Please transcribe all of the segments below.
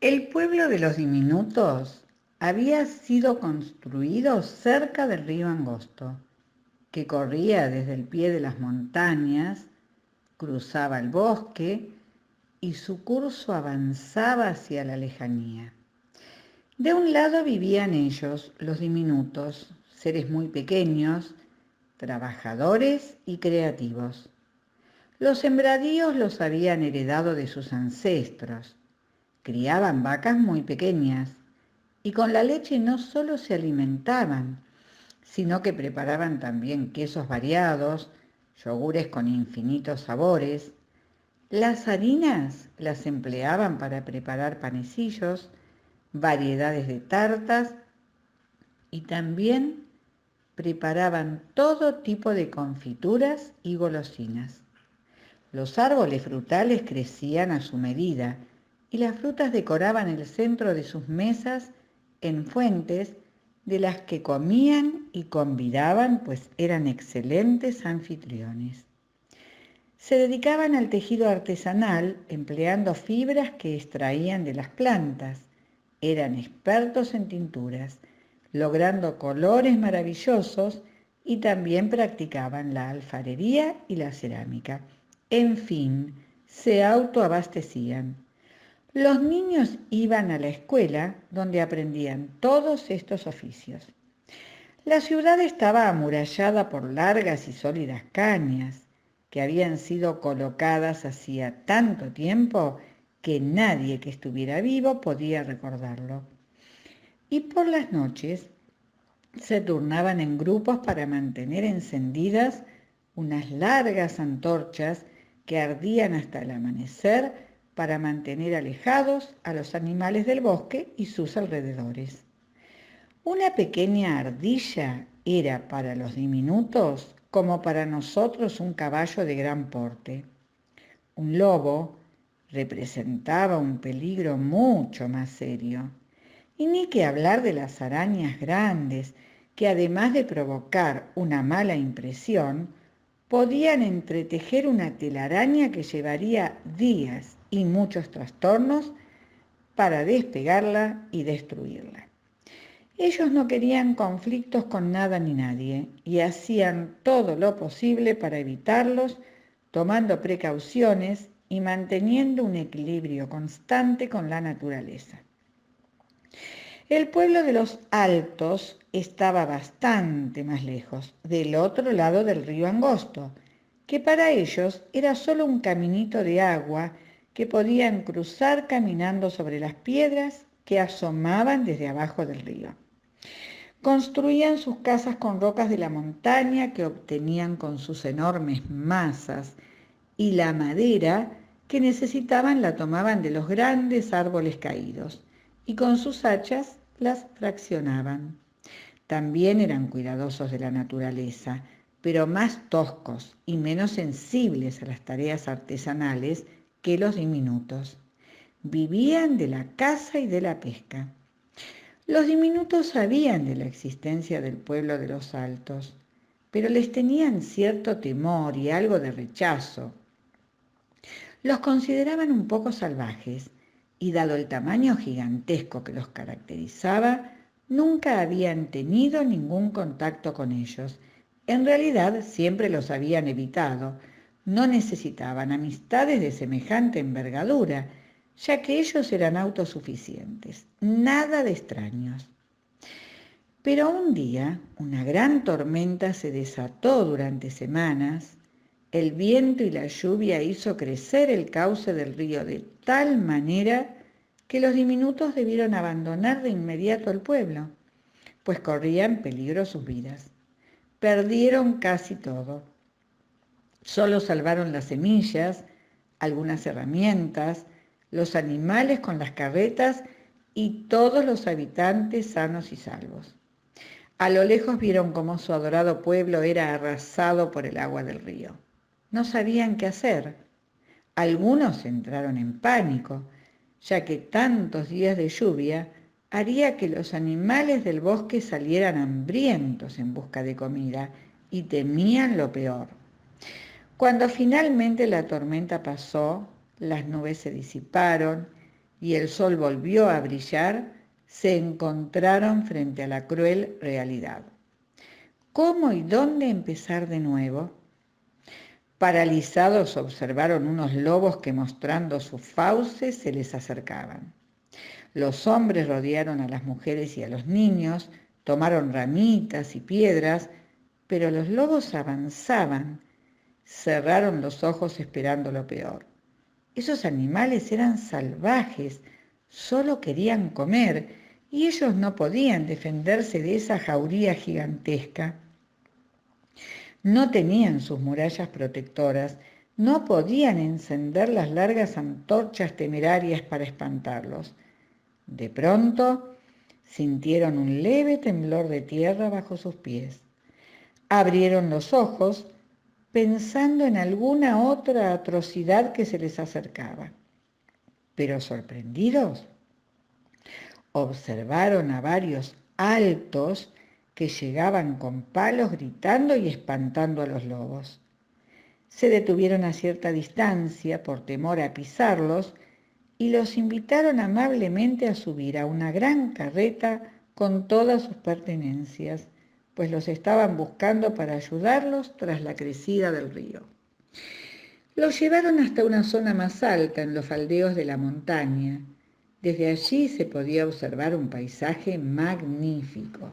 El pueblo de los diminutos había sido construido cerca del río Angosto, que corría desde el pie de las montañas, cruzaba el bosque y su curso avanzaba hacia la lejanía. De un lado vivían ellos, los diminutos, seres muy pequeños, trabajadores y creativos. Los sembradíos los habían heredado de sus ancestros. Criaban vacas muy pequeñas y con la leche no solo se alimentaban, sino que preparaban también quesos variados, yogures con infinitos sabores. Las harinas las empleaban para preparar panecillos, variedades de tartas y también preparaban todo tipo de confituras y golosinas. Los árboles frutales crecían a su medida y las frutas decoraban el centro de sus mesas en fuentes de las que comían y convidaban, pues eran excelentes anfitriones. Se dedicaban al tejido artesanal empleando fibras que extraían de las plantas. Eran expertos en tinturas, logrando colores maravillosos y también practicaban la alfarería y la cerámica. En fin, se autoabastecían. Los niños iban a la escuela donde aprendían todos estos oficios. La ciudad estaba amurallada por largas y sólidas cañas que habían sido colocadas hacía tanto tiempo que nadie que estuviera vivo podía recordarlo. Y por las noches se turnaban en grupos para mantener encendidas unas largas antorchas que ardían hasta el amanecer para mantener alejados a los animales del bosque y sus alrededores. Una pequeña ardilla era para los diminutos como para nosotros un caballo de gran porte. Un lobo representaba un peligro mucho más serio. Y ni que hablar de las arañas grandes, que además de provocar una mala impresión, podían entretejer una telaraña que llevaría días y muchos trastornos para despegarla y destruirla. Ellos no querían conflictos con nada ni nadie y hacían todo lo posible para evitarlos, tomando precauciones y manteniendo un equilibrio constante con la naturaleza. El pueblo de los Altos estaba bastante más lejos, del otro lado del río Angosto, que para ellos era solo un caminito de agua que podían cruzar caminando sobre las piedras que asomaban desde abajo del río. Construían sus casas con rocas de la montaña que obtenían con sus enormes masas y la madera que necesitaban la tomaban de los grandes árboles caídos y con sus hachas las fraccionaban. También eran cuidadosos de la naturaleza, pero más toscos y menos sensibles a las tareas artesanales que los diminutos. Vivían de la caza y de la pesca. Los diminutos sabían de la existencia del pueblo de los Altos, pero les tenían cierto temor y algo de rechazo. Los consideraban un poco salvajes y dado el tamaño gigantesco que los caracterizaba, nunca habían tenido ningún contacto con ellos. En realidad siempre los habían evitado. No necesitaban amistades de semejante envergadura, ya que ellos eran autosuficientes, nada de extraños. Pero un día una gran tormenta se desató durante semanas. El viento y la lluvia hizo crecer el cauce del río de tal manera que los diminutos debieron abandonar de inmediato el pueblo, pues corrían peligro sus vidas. Perdieron casi todo. Solo salvaron las semillas, algunas herramientas, los animales con las carretas y todos los habitantes sanos y salvos. A lo lejos vieron cómo su adorado pueblo era arrasado por el agua del río. No sabían qué hacer. Algunos entraron en pánico, ya que tantos días de lluvia haría que los animales del bosque salieran hambrientos en busca de comida y temían lo peor. Cuando finalmente la tormenta pasó, las nubes se disiparon y el sol volvió a brillar, se encontraron frente a la cruel realidad. ¿Cómo y dónde empezar de nuevo? Paralizados observaron unos lobos que mostrando sus fauces se les acercaban. Los hombres rodearon a las mujeres y a los niños, tomaron ramitas y piedras, pero los lobos avanzaban, cerraron los ojos esperando lo peor. Esos animales eran salvajes, solo querían comer, y ellos no podían defenderse de esa jauría gigantesca. No tenían sus murallas protectoras, no podían encender las largas antorchas temerarias para espantarlos. De pronto, sintieron un leve temblor de tierra bajo sus pies. Abrieron los ojos, pensando en alguna otra atrocidad que se les acercaba. Pero sorprendidos, observaron a varios altos que llegaban con palos gritando y espantando a los lobos. Se detuvieron a cierta distancia por temor a pisarlos y los invitaron amablemente a subir a una gran carreta con todas sus pertenencias, pues los estaban buscando para ayudarlos tras la crecida del río. Los llevaron hasta una zona más alta en los faldeos de la montaña. Desde allí se podía observar un paisaje magnífico.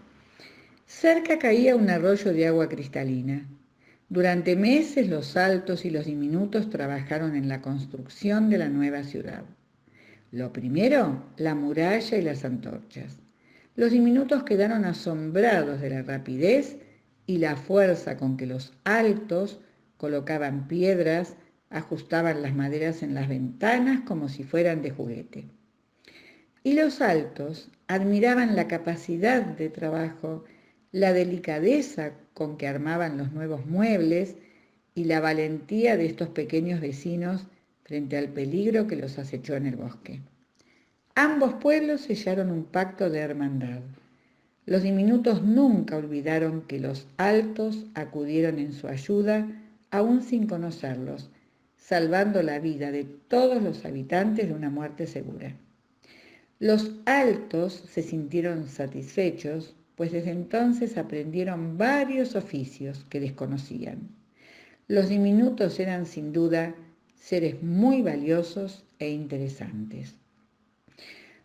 Cerca caía un arroyo de agua cristalina. Durante meses los altos y los diminutos trabajaron en la construcción de la nueva ciudad. Lo primero, la muralla y las antorchas. Los diminutos quedaron asombrados de la rapidez y la fuerza con que los altos colocaban piedras, ajustaban las maderas en las ventanas como si fueran de juguete. Y los altos admiraban la capacidad de trabajo, la delicadeza con que armaban los nuevos muebles y la valentía de estos pequeños vecinos frente al peligro que los acechó en el bosque. Ambos pueblos sellaron un pacto de hermandad. Los diminutos nunca olvidaron que los altos acudieron en su ayuda, aún sin conocerlos, salvando la vida de todos los habitantes de una muerte segura. Los altos se sintieron satisfechos, pues desde entonces aprendieron varios oficios que desconocían. Los diminutos eran sin duda seres muy valiosos e interesantes.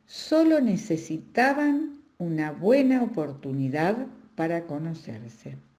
Solo necesitaban una buena oportunidad para conocerse.